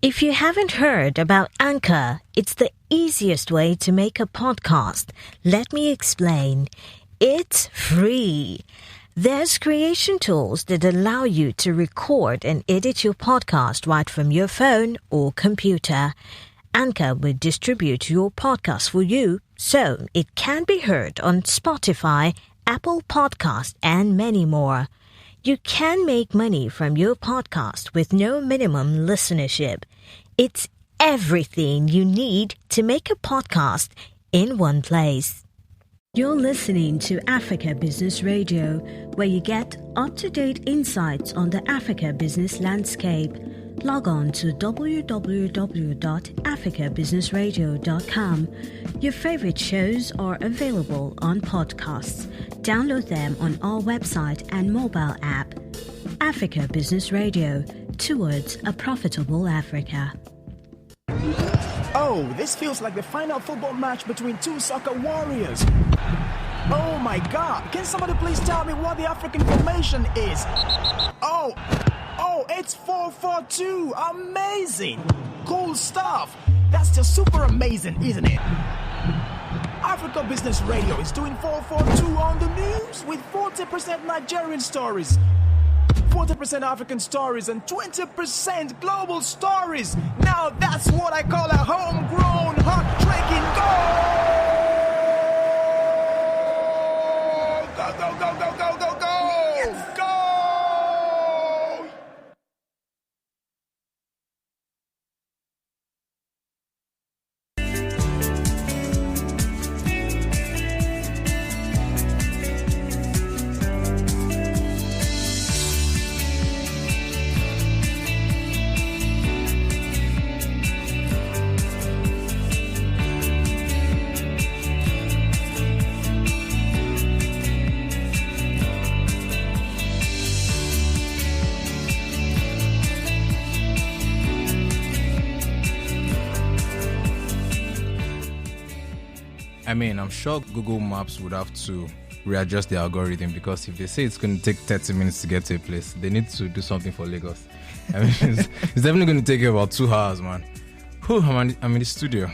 If you haven't heard about Anchor, it's the easiest way to make a podcast. Let me explain. It's free. There's creation tools that allow you to record and edit your podcast right from your phone or computer. Anchor will distribute your podcast for you so it can be heard on Spotify, Apple Podcasts, and many more. You can make money from your podcast with no minimum listenership. It's everything you need to make a podcast in one place. You're listening to Africa Business Radio, where you get up-to-date insights on the Africa business landscape. Log on to www.africabusinessradio.com. Your favorite shows are available on podcasts. Download them on our website and mobile app. Africa Business Radio, towards a profitable Africa. Oh, this feels like the final football match between two soccer warriors. Oh my God, can somebody please tell me what the African formation is? Oh, it's 4-4-2. Amazing. Cool stuff. That's just super amazing, isn't it? Africa Business Radio is doing 4-4-2 on the news with 40% Nigerian stories, 40% African stories, and 20% global stories. Now that's what I call a homegrown, heart-breaking goal! Go, go, go, go, go, go, go! Yes. Go! I mean, I'm sure Google Maps would have to readjust the algorithm, because if they say it's going to take 30 minutes to get to a place, they need to do something for Lagos. I mean, it's definitely going to take you about 2 hours, man. Whew, I'm in the studio.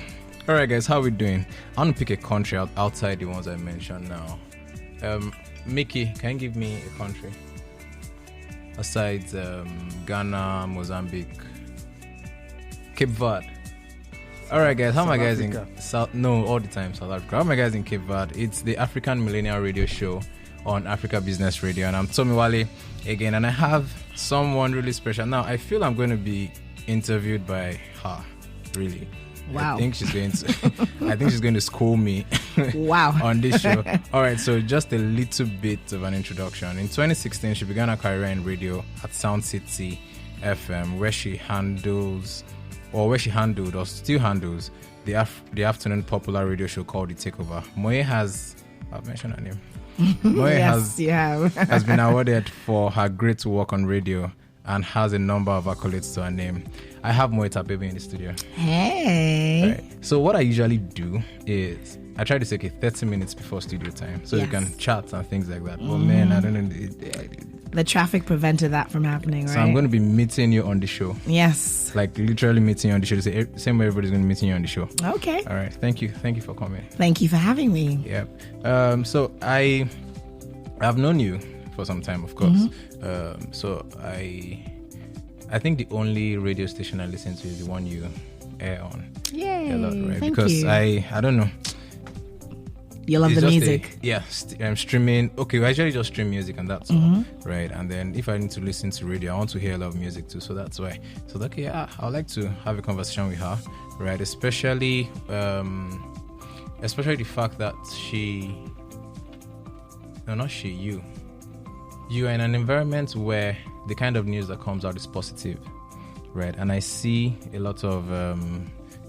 All right, guys, how are we doing? I want to pick a country outside the ones I mentioned now. Mickey, can you give me a country? Aside Ghana, Mozambique, Cape Verde. All right, guys. How am I guys in South? No, all the time South Africa. How am I guys in Cape Verde? It's the African Millennial Radio Show on Africa Business Radio, and I'm Tommy Wale again. And I have someone really special. Now, I feel I'm going to be interviewed by her. Really? Wow. I think she's going to school me. Wow. On this show. All right. So just a little bit of an introduction. In 2016, she began her career in radio at Soundcity FM, where she handled or still handles the afternoon popular radio show called TheTakeover. Moe has, I've mentioned her name. Moe has been awarded for her great work on radio and has a number of accolades to her name. I have Moet Abebe in the studio. Hey. Right. So what I usually do is I try to take 30 minutes before studio time so you can chat and things like that. But man, I don't know. The traffic prevented that from happening, right? So I'm going to be meeting you on the show. Yes. Like literally meeting you on the show. Same way everybody's going to be meeting you on the show. Okay. All right. Thank you. Thank you for coming. Thank you for having me. Yeah. So I've known you for some time, of course. So I think the only radio station I listen to is the one you air on. Yay. A lot, right? Thank because you. I don't know. You love the music. I'm streaming. Okay, I usually just stream music and that's all, right? And then if I need to listen to radio, I want to hear a lot of music too. So that's why. So okay, I would like to have a conversation with her, right? Especially the fact that you are in an environment where the kind of news that comes out is positive, right? And I see a lot of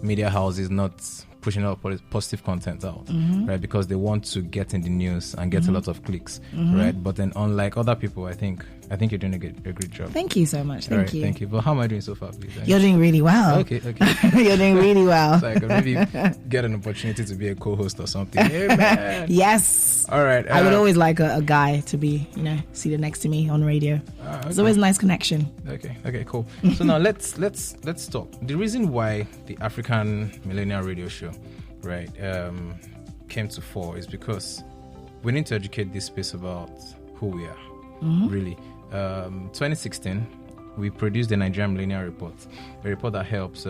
media houses not pushing out positive content out, right? Because they want to get in the news and get a lot of clicks, right? But then unlike other people, I think I think you're doing a great job. Thank you so much. Thank you. Thank you. But how am I doing so far, please? You're doing really well. Okay. You're doing really well. So I could maybe get an opportunity to be a co-host or something. Hey, man. Yes. All right. I would always like a guy to be, seated next to me on radio. Okay. It's always a nice connection. Okay, cool. So now let's talk. The reason why the African Millennial Radio Show, right, came to fore is because we need to educate this space about who we are. Really. 2016, we produced the Nigerian Millennial Report, a report that helps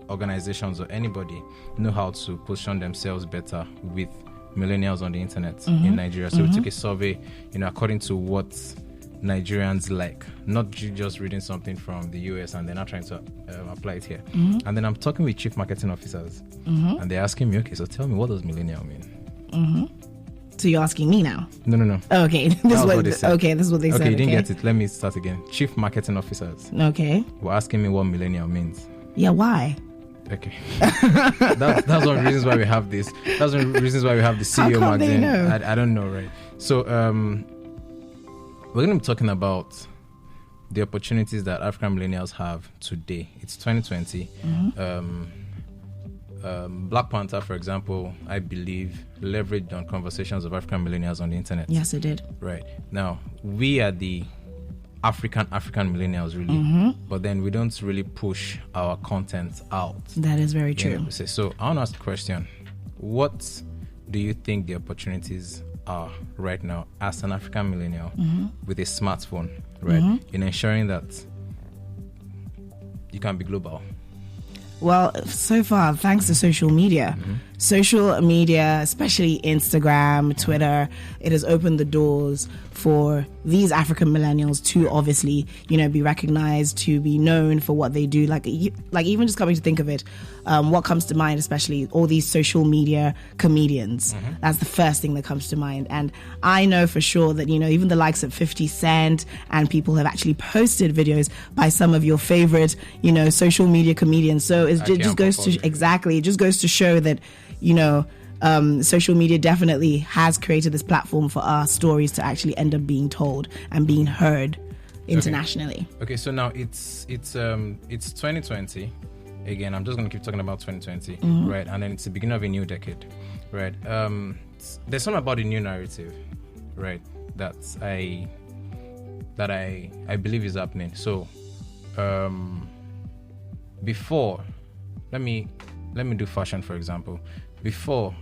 organizations or anybody know how to position themselves better with millennials on the internet in Nigeria. So we took a survey, according to what Nigerians like, not just reading something from the US and they're not trying to apply it here. And then I'm talking with chief marketing officers, and they're asking me, okay, so tell me, what does millennial mean? So you're asking me now? No. Okay. This is what they said. Okay, you didn't get it. Let me start again. Chief marketing officers. Okay. Were asking me what millennial means. Yeah, why? Okay. that's one of the reasons why we have this. That's one of the reasons why we have the CEO How come magazine. they know? I don't know, right? So we're going to be talking about the opportunities that African millennials have today. It's 2020. Black Panther, for example, I believe, leveraged on conversations of African millennials on the internet. Yes, it did. Right. Now, we are the African millennials, really. But then we don't really push our content out. That is very true. So I want to ask the question, what do you think the opportunities are right now as an African millennial with a smartphone, right, in ensuring that you can be global? Well, so far, thanks to social media, especially Instagram, Twitter, it has opened the doors for these African millennials to obviously, be recognized, to be known for what they do. Like even just coming to think of it, what comes to mind, especially all these social media comedians. That's the first thing that comes to mind. And I know for sure that, even the likes of 50 Cent and people have actually posted videos by some of your favorite, social media comedians. So it just goes to show that, social media definitely has created this platform for our stories to actually end up being told and being heard internationally. Okay, so now it's 2020. Again, I'm just going to keep talking about 2020, right? And then it's the beginning of a new decade, right? There's something about the new narrative, right? That I believe is happening. So, before, let me do fashion, for example. Before,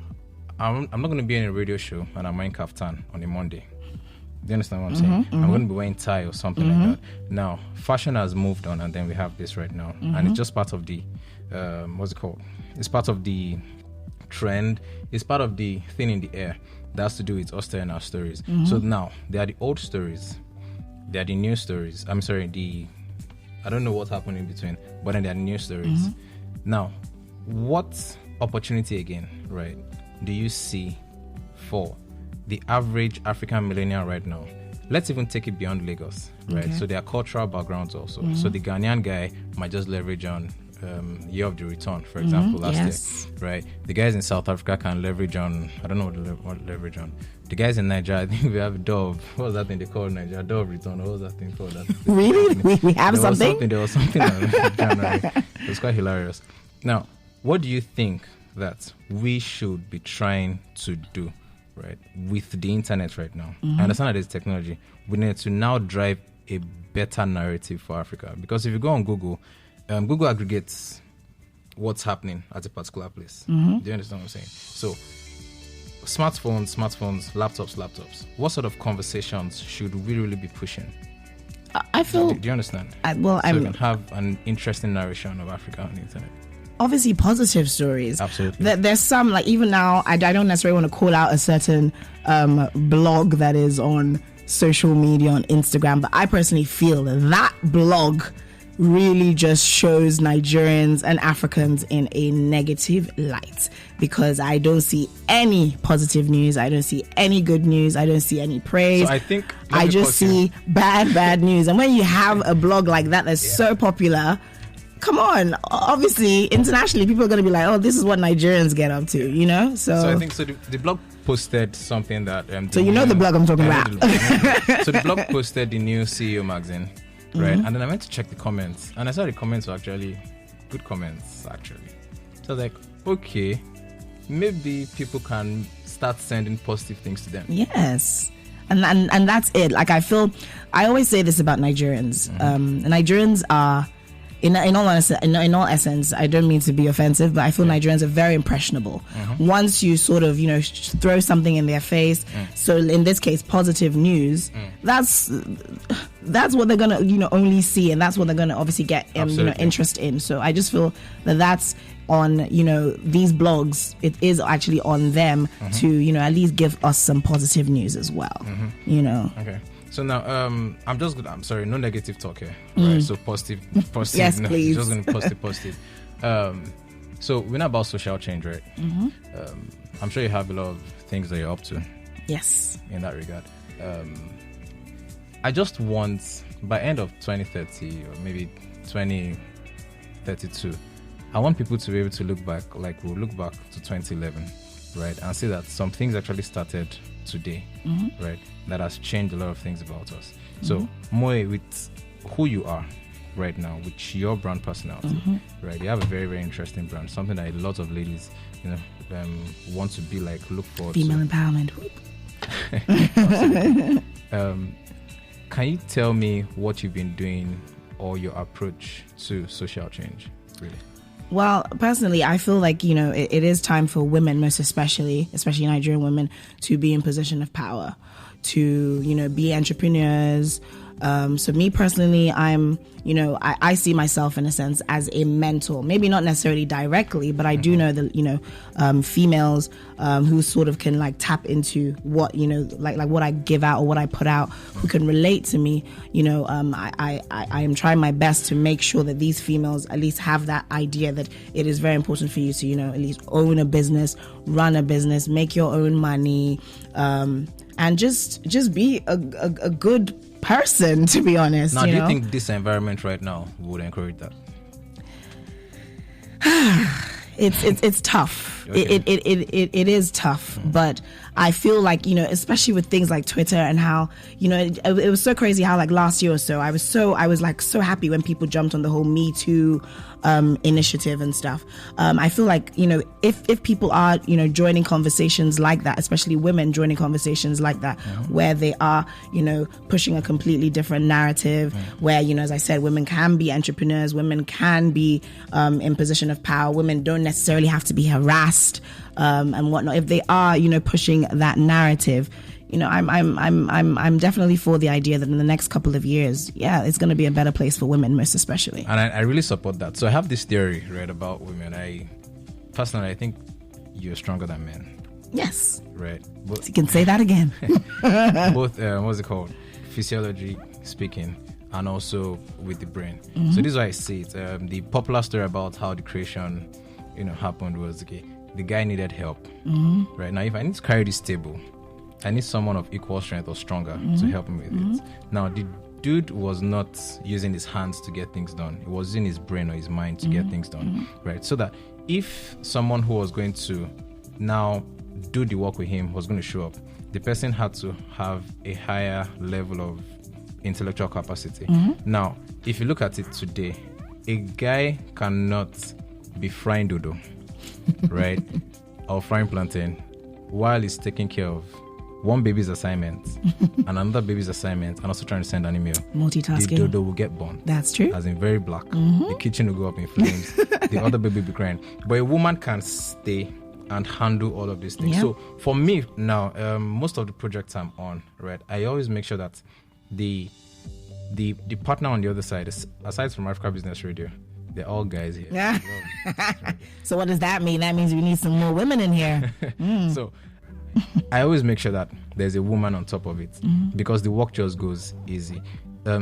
I'm not going to be in a radio show and I'm wearing kaftan on a Monday. Do you understand what I'm saying? I'm going to be wearing tie or something like that. Now, fashion has moved on, and then we have this right now, and it's just part of the what's it called? It's part of the trend. It's part of the thing in the air that has to do with us telling our stories. So now there are the old stories, there are the new stories. I don't know what happened in between, but then there are new stories. Now, what opportunity again, right, do you see for the average African millennial right now? Let's even take it beyond Lagos, right? Okay. So there are cultural backgrounds also. So the Ghanaian guy might just leverage on Year of the Return, for example, last year, right? The guys in South Africa can leverage on, I don't know what leverage on. The guys in Nigeria, I think we have Dove. What was that thing they called Nigeria? Dove Return. What was that thing called? Really? We have something? There was something in January. It was quite hilarious. Now, what do you think that we should be trying to do, right, with the internet right now? I understand that there's technology. We need to now drive a better narrative for Africa. Because if you go on Google, Google aggregates what's happening at a particular place. Do you understand what I'm saying? So, smartphones, laptops. What sort of conversations should we really be pushing? I feel... Do you understand? So we can have an interesting narration of Africa on the internet. Obviously positive stories. Absolutely. There's some, like even now, I don't necessarily want to call out a certain blog that is on social media, on Instagram, but I personally feel that blog really just shows Nigerians and Africans in a negative light, because I don't see any positive news, I don't see any good news, I don't see any praise. So I just see bad news. And when you have a blog like that that's so popular, come on. Obviously, internationally, people are going to be like, oh, this is what Nigerians get up to, you know? So I think the blog posted something that... so you know the blog I'm talking about. So the blog posted the new CEO magazine, right? And then I went to check the comments, and I saw the comments were actually good comments, actually. So I was like, okay, maybe people can start sending positive things to them. Yes. And that's it. Like, I always say this about Nigerians. Nigerians are, in all essence, I don't mean to be offensive, but I feel Nigerians are very impressionable. Once you sort of, throw something in their face, so in this case, positive news, that's what they're gonna, only see, and that's what they're gonna obviously get, interest in. So I just feel that's on, these blogs. It is actually on them to, at least give us some positive news as well. Okay. So now, I'm sorry, no negative talk here. Right? So positive. Yes, please. Just going to positive. So we're not about social change, right? I'm sure you have a lot of things that you're up to. Yes. In that regard. I just want, by end of 2030 or maybe 2032, I want people to be able to look back, like we'll look back to 2011, right? And see that some things actually started today, right? That has changed a lot of things about us. So, Moe, with who you are right now, with your brand personality, right? You have a very, very interesting brand, something that a lot of ladies, want to be like, look forward to. Female empowerment. Can you tell me what you've been doing or your approach to social change, really? Well, personally, I feel like, it is time for women, most especially Nigerian women, to be in position of power, to, be entrepreneurs. So me personally, I'm, I see myself in a sense as a mentor, maybe not necessarily directly, but I do know that, females, who sort of can like tap into what, like what I give out or what I put out, who can relate to me, I am trying my best to make sure that these females at least have that idea that it is very important for you to, at least own a business, run a business, make your own money, and just be a good person, to be honest. Now, do you think this environment right now would encourage that? It's tough. Okay. It is tough, but I feel like, especially with things like Twitter and how, it was so crazy how like last year or so, I was like so happy when people jumped on the whole Me Too initiative and stuff. I feel like, if people are, joining conversations like that, especially women joining conversations like that, where they are, pushing a completely different narrative, where, as I said, women can be entrepreneurs, women can be in position of power, women don't necessarily have to be harassed and whatnot. If they are, pushing that narrative, I'm definitely for the idea that in the next couple of years, it's going to be a better place for women, most especially. And I really support that. So I have this theory, right, about women. I think you're stronger than men. Yes. Right. So you can say that again. Both, what's it called? Physiology speaking, and also with the brain. So this is why I see it. The popular story about how the creation, happened was, the guy needed help. Right. Now, if I need to carry this table, I need someone of equal strength or stronger to help me with it. Now, the dude was not using his hands to get things done. He was using his brain or his mind to get things done, right? So that if someone who was going to now do the work with him was going to show up, the person had to have a higher level of intellectual capacity. Now, if you look at it today, a guy cannot be frying dodo, right? Or frying plantain while he's taking care of one baby's assignment and another baby's assignment and also trying to send an email. Multitasking. The dodo will get burned. That's true. As in very black. The kitchen will go up in flames. The other baby will be crying. But a woman can stay and handle all of these things. Yeah. So for me now, most of the projects I'm on, right, I always make sure that the partner on the other side, aside from Africa Business Radio, they're all guys here. Yeah. So what does that mean? That means we need some more women in here. So I always make sure that there's a woman on top of it because the work just goes easy.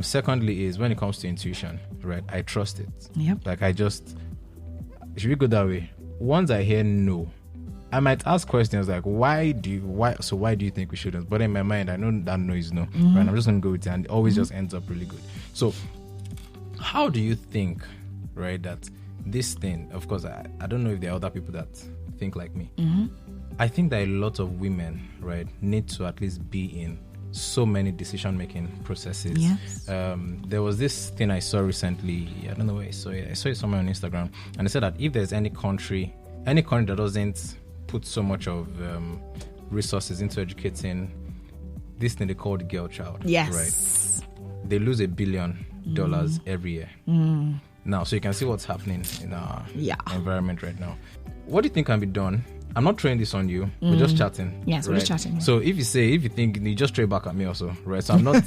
Secondly is when it comes to intuition, right? I trust it. Yep. Like should we go that way? Once I hear no, I might ask questions like, why do you think we shouldn't? But in my mind, I know that no is no. Right? I'm just going to go with it, and it always just ends up really good. So how do you think right, that this thing, of course, I don't know if there are other people that think like me. I think that a lot of women, right, need to at least be in so many decision-making processes. Yes. There was this thing I saw recently. I don't know where I saw it. I saw it somewhere on Instagram, and it said that if there's any country that doesn't put so much of resources into educating this thing they call the girl child, Yes. right, they lose $1 billion every year. Now, so you can see what's happening in our environment right now. What do you think can be done? I'm not throwing this on you. We're just chatting. Yes, we're just chatting. So if you think, you just throw it back at me also, right? So I'm not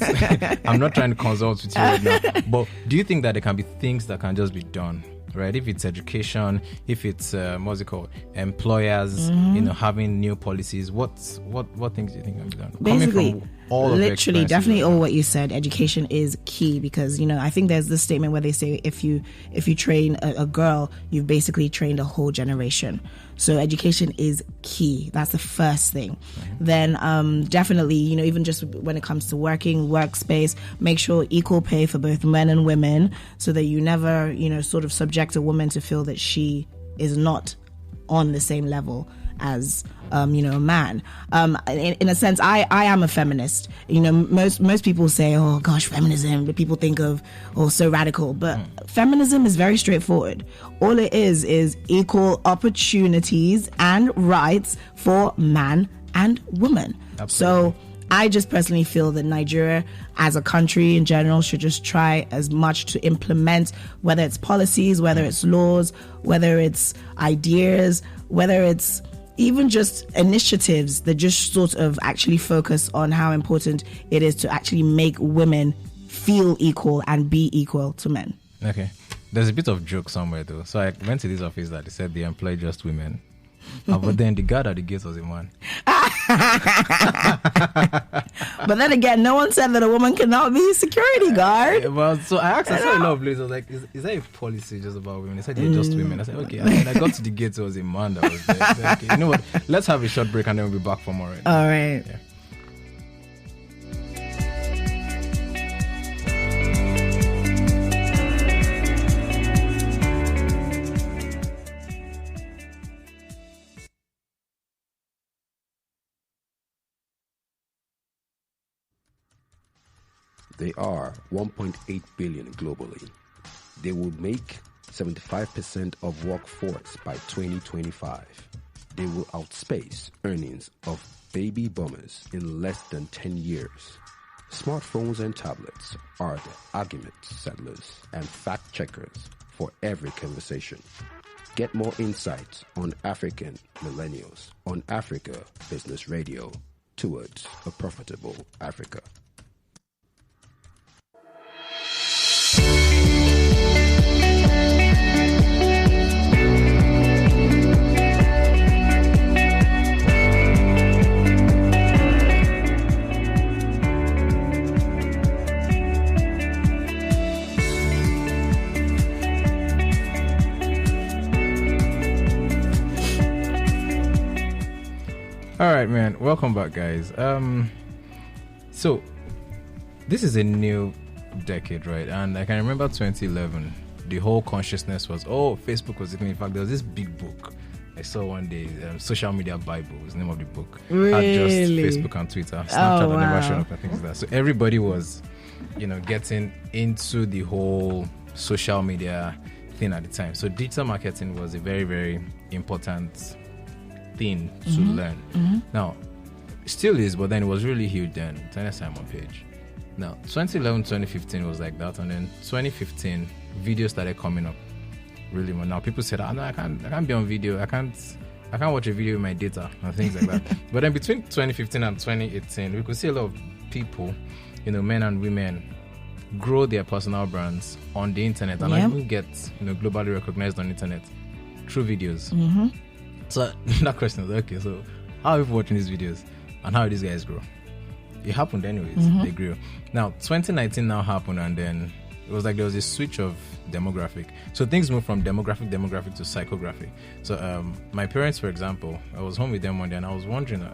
I'm not trying to consult with you right now. But do you think that there can be things that can just be done, right? If it's education, if it's what's it called, employers, having new policies, what things do you think can be done? Basically, Coming from all of literally, definitely all what you said. Education is key because I think there's this statement where they say if you train a girl, you've basically trained a whole generation. So education is key. That's the first thing. Then definitely, even just when it comes to workspace, make sure equal pay for both men and women, so that you never sort of subject a woman to feel that she is not on the same level as a man. In a sense, I am a feminist. Most people say, oh gosh, feminism, but people think of, oh, so radical. But feminism is very straightforward. All it is equal opportunities and rights for man and woman. Absolutely. So I just personally feel that Nigeria as a country in general should just try as much to implement, whether it's policies, whether it's laws, whether it's ideas, whether it's even just initiatives that just sort of actually focus on how important it is to actually make women feel equal and be equal to men. Okay. There's a bit of joke somewhere though. So I went to this office that they said they employ just women. But then the guard at the gate was a man. But then again, no one said that a woman cannot be a security guard. Well, so I asked, I saw a lot of places. I was like, is that a policy just about women? They said they're just women. I said, okay. And then I got to the gate, it was a man that was there. I said, okay, you know what? Let's have a short break and then we'll be back for more. All right. Yeah. They are 1.8 billion globally. They will make 75% of workforce by 2025. They will outspace earnings of baby boomers in less than 10 years. Smartphones and tablets are the argument settlers and fact checkers for every conversation. Get more insights on African millennials on Africa Business Radio, towards a profitable Africa. All right, man. Welcome back, guys. So this is a new decade, right? And I can remember 2011. The whole consciousness was, Facebook was taking. In fact, there was this big book I saw one day, Social Media Bible was the name of the book. Really? Had just Facebook and Twitter. Snapchat had never shown up and things like that. So everybody was, getting into the whole social media thing at the time. So digital marketing was a very, very important thing to learn. Now, it still is, but then it was really huge then. Tiny Simon page. Now, 2011, 2015 was like that, and then 2015, videos started coming up really more. Now, people said, no, I can't be on video. I can't watch a video with my data and things like that. But then between 2015 and 2018, we could see a lot of people, men and women, grow their personal brands on the internet and even get, globally recognized on the internet through videos. So that question is, okay, so how are people watching these videos and how these guys grow? It happened anyways. They grew. Now, 2019 now happened, and then it was like there was a switch of demographic. So things moved from demographic to psychographic. So my parents, for example, I was home with them one day and I was wondering,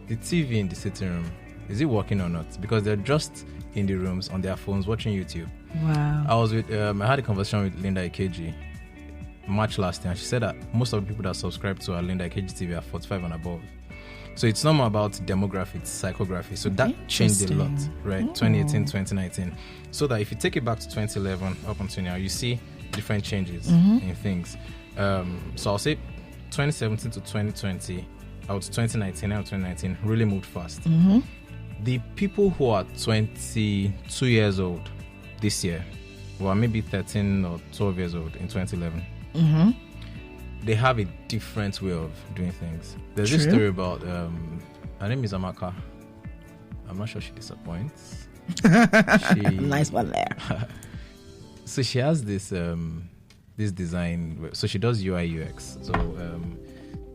the TV in the sitting room, is it working or not? Because they're just in the rooms on their phones watching YouTube. Wow. I had a conversation with Linda Ikeji March last year, and she said that most of the people that subscribe to our Linda Ikeji TV are 45 and above. So it's not more about demography, it's psychography. So that changed a lot, right? 2018, 2019. So that if you take it back to 2011 up until now, you see different changes in things. So I'll say 2017 to 2020, out to 2019 and 2019 really moved fast. The people who are 22 years old this year, well, maybe 13 or 12 years old in 2011, they have a different way of doing things. There's this story about her name is Amaka. I'm not sure she disappoints. Nice one there. So she has this this design. So she does UI UX. So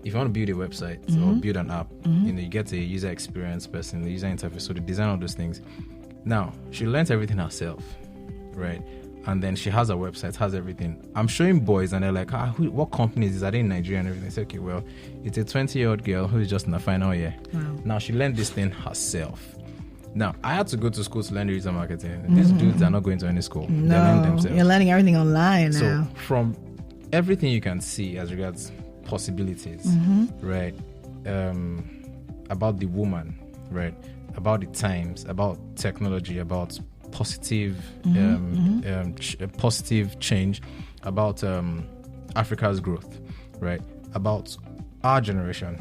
if you want to build a website or build an app, you know, you get a user experience person, the user interface. So they design all those things. Now she learns everything herself, right? And then she has a website, has everything. I'm showing boys, and they're like, what company is this? Are they in Nigeria and everything? I say, okay, well, it's a 20-year-old girl who is just in the final year. Wow. Now, she learned this thing herself. Now, I had to go to school to learn digital marketing. These dudes are not going to any school. No, they learn themselves. You're learning everything online now. So, from everything you can see as regards possibilities, right, about the woman, right, about the times, about technology, about positive positive change, about Africa's growth, right, about our generation.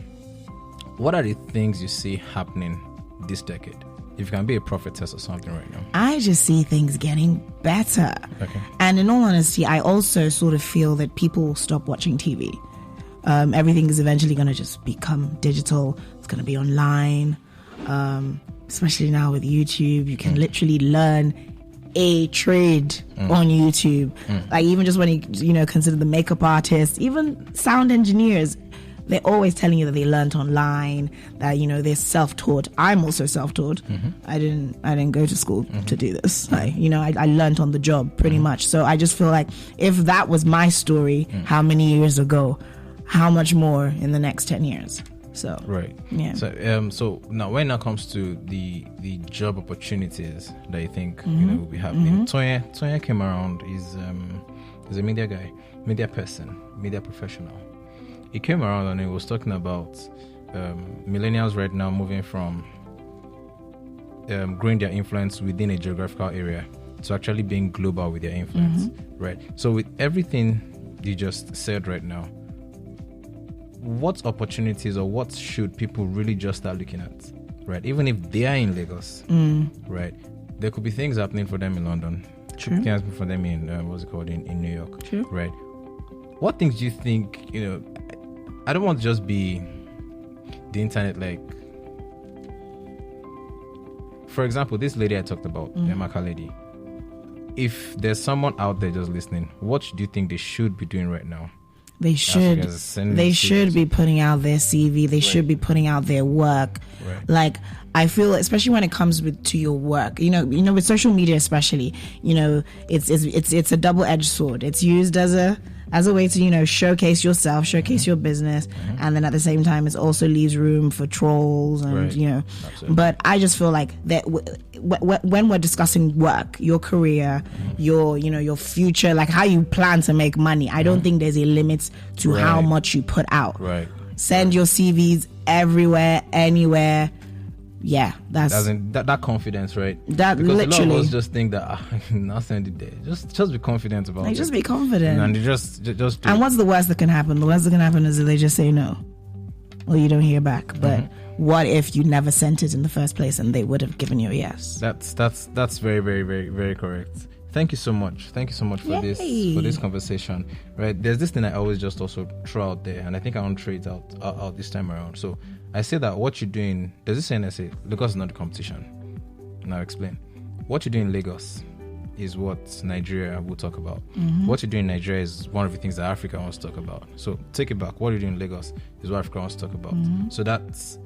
What are the things you see happening this decade? If you can be a prophetess or something right now. I just see things getting better. Okay. And in all honesty, I also sort of feel that people will stop watching TV. Everything is eventually going to just become digital. It's going to be online. Especially now with YouTube, you can literally learn a trade on YouTube. Like even just when you consider the makeup artists, even sound engineers, they're always telling you that they learned online, that they're self-taught. I'm also self-taught. I didn't go to school to do this. I learned on the job pretty much. So I just feel like if that was my story how many years ago, how much more in the next 10 years? So right, yeah. So now when it comes to the job opportunities that you think will be happening, Tonya came around. He's a media guy, media person, media professional. He came around and he was talking about millennials right now moving from growing their influence within a geographical area to actually being global with their influence, right? So with everything you just said right now, what opportunities or what should people really just start looking at, right? Even if they are in Lagos, right? There could be things happening for them in London. True. Things happening for them in in New York. True. Right. What things do you think? I don't want to just be the internet. Like, for example, this lady I talked about, the Amaka lady. If there's someone out there just listening, what do you think they should be doing right now? They should be putting out their CV. They should be putting out their work. Right. Like, I feel, especially when it comes to your work, with social media, especially, it's a double-edged sword. It's used as a way to, showcase yourself, showcase your business. And then at the same time, it also leaves room for trolls and, Absolutely. But I just feel like that when we're discussing work, your career, your future, like how you plan to make money, I don't think there's a limit to how much you put out. Right. Send your CVs everywhere, anywhere. Yeah, that's that confidence, right? That because literally, a lot of us just think that I'll send it there. Just be confident about it. Just be confident, and just do and what's the worst that can happen? The worst that can happen is that they just say no, or you don't hear back. But what if you never sent it in the first place and they would have given you a yes? That's very, very, very, very correct. Thank you so much. Thank you so much for this conversation. Right? There's this thing I always just also throw out there, and I think I want to throw it out this time around. So I say that what you're doing, there's this saying I say, Lagos is not the competition. Now explain. What you do in Lagos is what Nigeria will talk about. What you do in Nigeria is one of the things that Africa wants to talk about. So take it back. What you do in Lagos is what Africa wants to talk about. So that's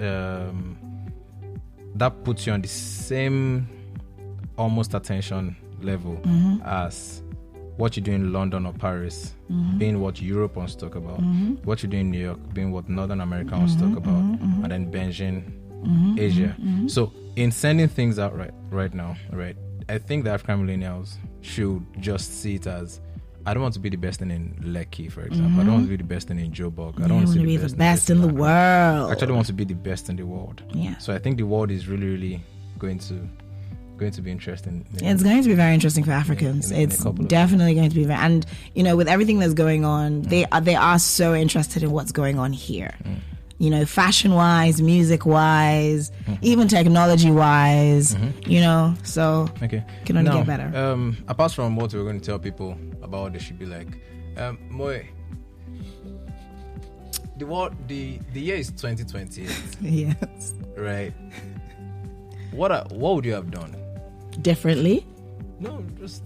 that puts you on the same almost attention level as what you do in London or Paris being what Europe wants to talk about, what you do in New York being what Northern America wants to talk about, and then Beijing, Asia. So in sending things out right now, right, I think the African millennials should just see it as, I don't want to be the best thing in Lekki, for example. I don't want to be the best thing in Joburg. I don't want to be the best in the world. I actually want to be the best in the world. Yeah. So I think the world is really, really going to be interesting. It's going to be very interesting for Africans. It's definitely going to be very, and you know, with everything that's going on, they are so interested in what's going on here. You know, fashion wise, music wise, even technology wise. You know, so can only get better. Apart from what we're going to tell people about what they should be like, Moe, the year is 2028. Yes. Right. What would you have done differently? No, just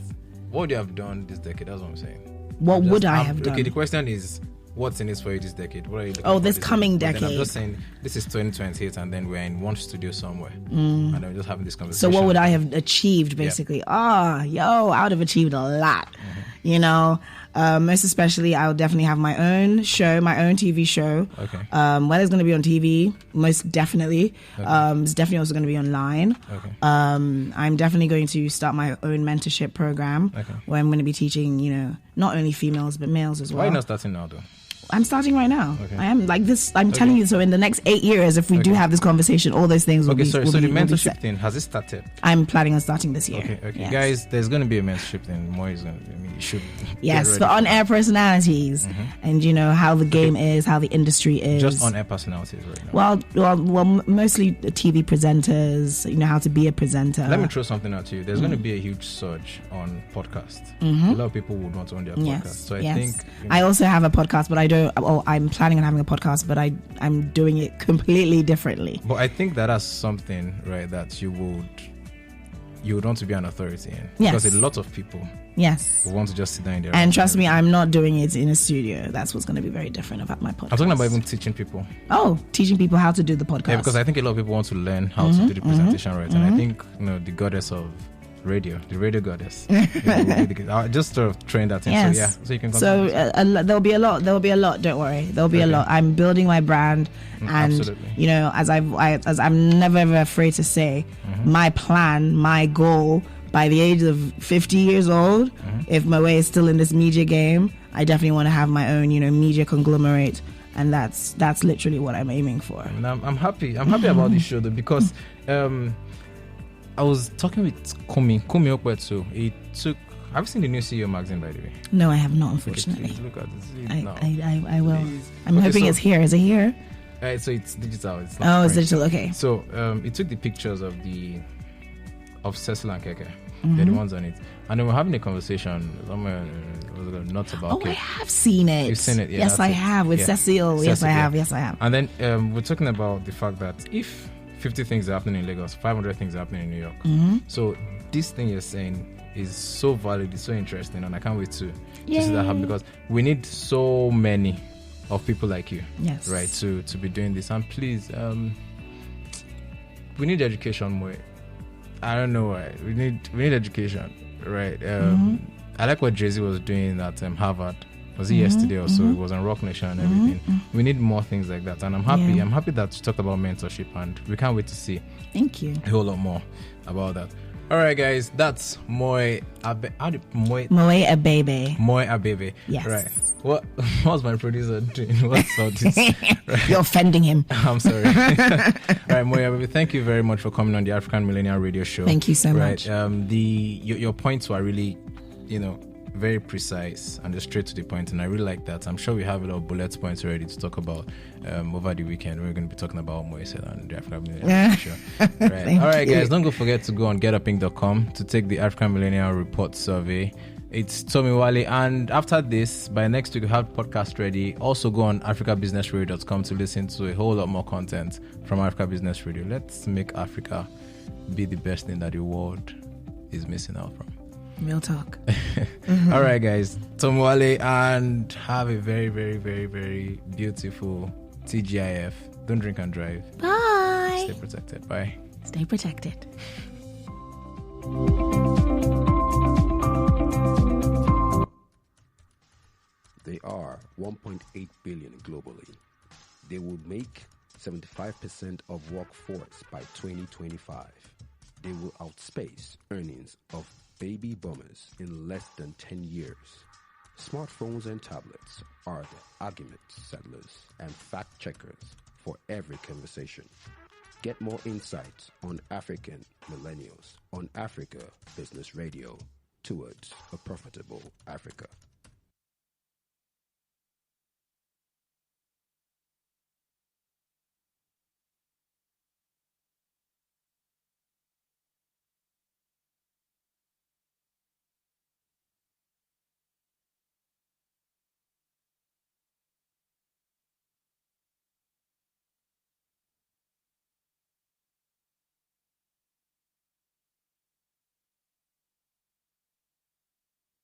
what would you have done this decade? That's what I'm saying. What would I have done? Okay, the question is, what's in it for you this decade? What are you looking for this coming decade? I'm just saying, this is 2028, and then we're in one studio somewhere, and I'm just having this conversation. So what would I have achieved, basically? I would have achieved a lot. You know, most especially, I'll definitely have my own show, my own TV show. Okay. Whether it's going to be on TV, most definitely. Okay. It's definitely also going to be online. Okay. I'm definitely going to start my own mentorship program, where I'm going to be teaching, you know, not only females but males as well. Why are you not starting now, though? I'm starting right now. Okay. I am like this. I'm telling you. So in the next 8 years, if we do have this conversation, all those things will be. So the mentorship thing, has it started? I'm planning on starting this year. Okay. Yes. Guys, there's going to be a mentorship thing. More is going to be. I mean, you should. Yes, for on-air personalities, and you know how the game is, how the industry is. Just on-air personalities, right now. Well, mostly the TV presenters. You know how to be a presenter. Let me throw something out to you. There's going to be a huge surge on podcasts. A lot of people would want to own their podcast. So I think. You know, I also have a podcast, but I don't. I'm planning on having a podcast, but I'm doing it completely differently. But I think that's something, right, that you would want to be an authority in. Yes. Because a lot of people will want to just sit down in there. And trust me, I'm not doing it in a studio. That's what's going to be very different about my podcast. I'm talking about even teaching people. Oh, teaching people how to do the podcast. Yeah, because I think a lot of people want to learn how to do the presentation, right? And I think, you know, the goddess of radio, the radio goddess. I just sort of trained that in. Yes. So you can continue. So there'll be a lot. Don't worry. There'll be a lot. I'm building my brand, and absolutely. You know, as I'm never ever afraid to say, my plan, my goal, by the age of 50 years old, if my way is still in this media game, I definitely want to have my own, you know, media conglomerate. And that's literally what I'm aiming for. And I'm happy. I'm happy about this show though, because I was talking with Kumi Okwetu. He took. Have you seen the new CEO magazine, by the way? No, I have not, unfortunately. Please look at this. I will. Please. I'm hoping it's here. Is it here? So it's digital. It's not it's digital. Okay. So he took the pictures of Cecil and Keke. They're the ones on it, and then we're having a conversation somewhere. Not about. I have seen it. You've seen it. Yeah, yes, I have with Cecil. Yes, I have. Yes, I have. And then we're talking about the fact that if 50 things are happening in Lagos, 500 things are happening in New York. So this thing you're saying is so valid, it's so interesting, and I can't wait to see that happen, because we need so many of people like you, right, to be doing this. And please, we need education more. I don't know why. We need education, right? I like what Jay-Z was doing at Harvard. Was it yesterday or so? It was on Rock Nation and everything. We need more things like that, and I'm happy. I'm happy that you talked about mentorship, and we can't wait to see. Thank you. A whole lot more about that. All right, guys, that's Moet Abebe. Moet Abebe. Yes. Right. What was my producer doing? What's all this? Right. You're offending him. I'm sorry. All right, Moet Abebe, thank you very much for coming on the African Millennial Radio Show. Thank you so much. Your points were really, you know, very precise and just straight to the point, and I really like that. I'm sure we have a lot of bullet points already to talk about over the weekend. We're going to be talking about Moise and the African Millennial Show. Right. All right, guys, don't forget to go on getupink.com to take the African Millennial Report survey. It's Tommy Wale, and after this, by next week, we have podcast ready. Also go on africabusinessradio.com to listen to a whole lot more content from Africa Business Radio. Let's make Africa be the best thing that the world is missing out from. Real talk. All right, guys. Tom Wale, and have a very, very, very, very beautiful TGIF. Don't drink and drive. Bye. Stay protected. Bye. Stay protected. They are 1.8 billion globally. They would make 75% of workforce by 2025. They will outspace earnings of baby boomers in less than 10 years. Smartphones and tablets are the argument settlers and fact checkers for every conversation. Get more insights on African millennials on Africa Business Radio, towards a profitable Africa.